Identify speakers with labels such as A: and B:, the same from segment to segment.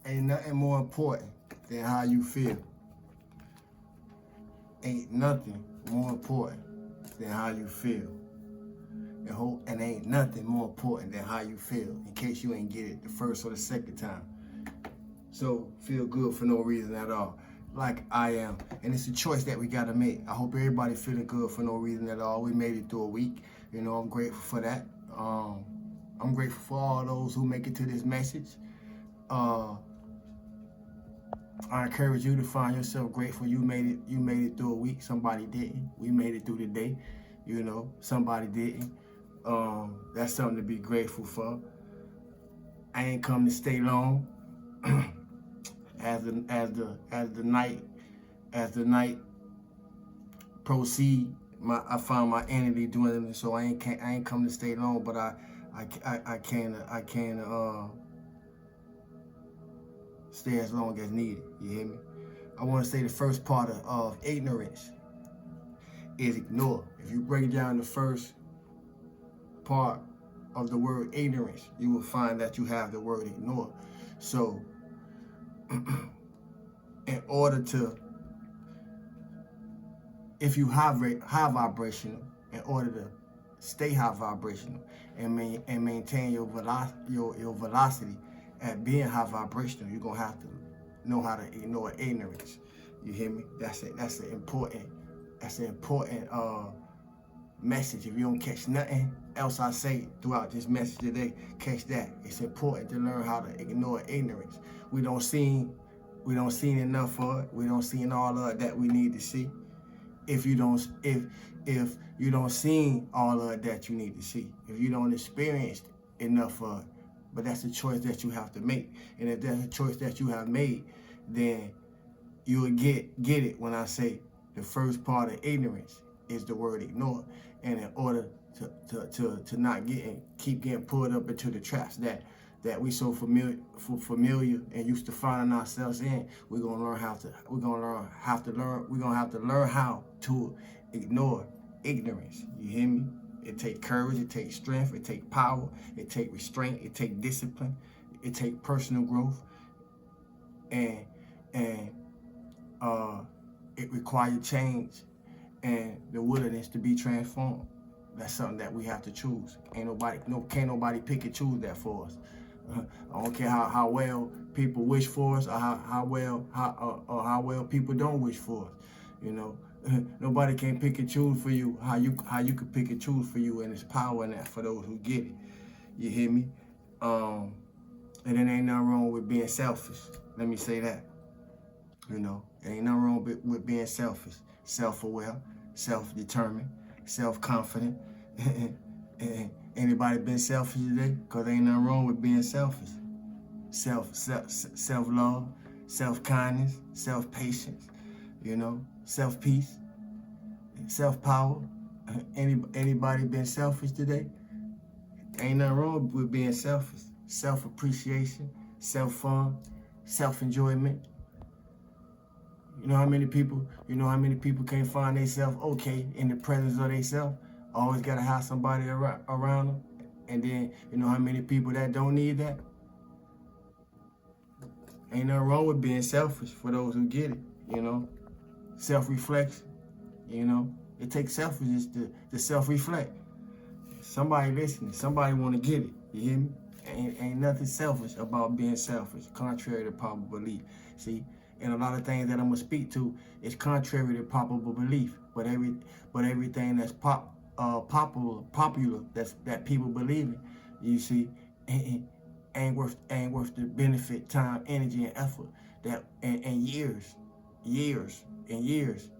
A: Ain't nothing more important than how you feel. Ain't nothing more important than how you feel. And ain't nothing more important than how you feel, in case you ain't get it the first or the second time. So feel good for no reason at all, like I am. And it's a choice that we gotta make. I hope everybody feeling good for no reason at all. We made it through a week. You know, I'm grateful for that. I'm grateful for all those who make it to this message. I encourage you to find yourself grateful. You made it through a week. Somebody didn't. We made it through the day. You know, somebody didn't. That's something to be grateful for. I ain't come to stay long. As the night proceed, I found my energy dwindling, so I ain't come to stay long. But I can stay as long as needed. You hear me? I want to say the first part of ignorance is ignore. If you break down the first part of the word ignorance, you will find that you have the word ignore. So in order to, if you have high vibrational, in order to stay high vibrational and maintain your velocity at being high vibrational, you're gonna have to know how to ignore ignorance. You hear me? That's an important message. If you don't catch nothing else I say throughout this message today, catch that. It's important to learn how to ignore ignorance. We don't see enough of it. We don't see all of it that we need to see. If you don't see all of it that you need to see, if you don't experience enough of it, but that's a choice that you have to make. And if that's a choice that you have made, then you will get it when I say the first part of ignorance is the word ignore. And in order to not keep getting pulled up into the traps that we so familiar and used to finding ourselves in, we're gonna have to learn how to ignore ignorance. You hear me? It takes courage, it takes strength, it takes power, it takes restraint, it takes discipline, it takes personal growth, and it requires change and the willingness to be transformed. That's something that we have to choose. Can't nobody pick and choose that for us. I don't care how well people wish for us, or how well people don't wish for us. You know, nobody can pick and choose for you how you could pick and choose for you, and there's power in that for those who get it. You hear me? And it ain't nothing wrong with being selfish. Let me say that. You know, ain't nothing wrong with being selfish, self-aware, self-determined, self-confident. Anybody been selfish today? Because ain't nothing wrong with being selfish. Self-love, self-kindness, self-patience, you know, self-peace, self-power. Anybody been selfish today? Ain't nothing wrong with being selfish. Self-appreciation, self-fun, self-enjoyment. You know how many people can't find themselves okay in the presence of themselves? Always gotta have somebody around them. And then you know how many people that don't need that? Ain't nothing wrong with being selfish for those who get it, you know. Self-reflection, you know. It takes selfishness to self-reflect. Somebody listening, somebody wanna get it, you hear me? Ain't nothing selfish about being selfish, contrary to popular belief. See? And a lot of things that I'm gonna speak to is contrary to popular belief. But everything that's popular that people believe in, you see, ain't worth the benefit, time, energy, and effort and years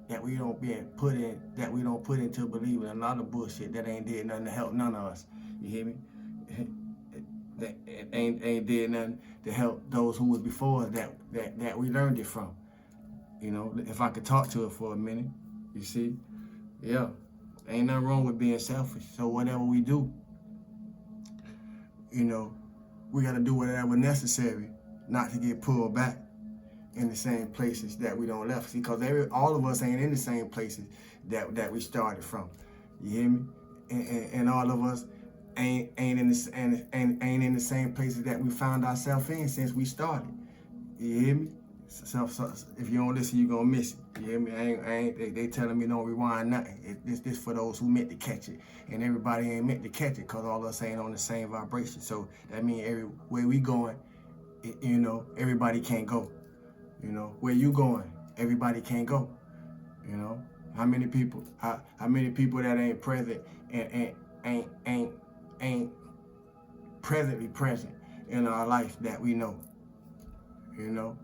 A: that we don't put into believing a lot of bullshit that ain't did nothing to help none of us. You hear me? That ain't did nothing to help those who was before us that we learned it from. You know, if I could talk to it for a minute, you see? Yeah. Ain't nothing wrong with being selfish. So whatever we do, you know, we gotta do whatever necessary not to get pulled back in the same places that we don't left. See, because all of us ain't in the same places that we started from. You hear me? And all of us ain't in the same places that we found ourselves in since we started. You hear me? So, if you don't listen, you gonna miss it. You hear me? They telling me don't rewind nothing. This for those who meant to catch it. And everybody ain't meant to catch it because all of us ain't on the same vibration. So that means everywhere we going, you know, everybody can't go. You know, where you going, everybody can't go. You know, how many people that ain't present and ain't presently present in our life that we know. You know,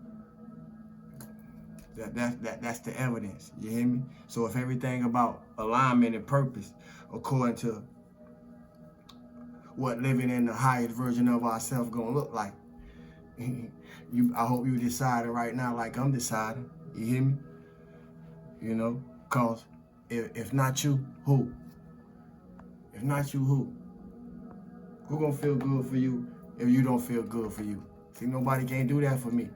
A: that's the evidence. You hear me? So if everything about alignment and purpose, according to what living in the highest version of ourselves gonna look like, I hope you deciding right now like I'm deciding. You hear me? You know, cause if not you, who? If not you, who? Who gonna feel good for you if you don't feel good for you? See, nobody can do that for me.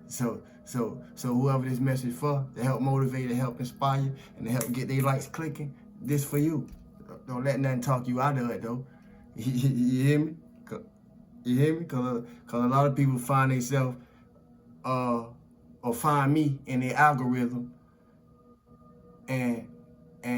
A: So whoever this message for, to help motivate, to help inspire, and to help get their lights clicking, this for you. Don't let nothing talk you out of it, though. You hear me? You hear me? Cause a lot of people find themselves, or find me in their algorithm, and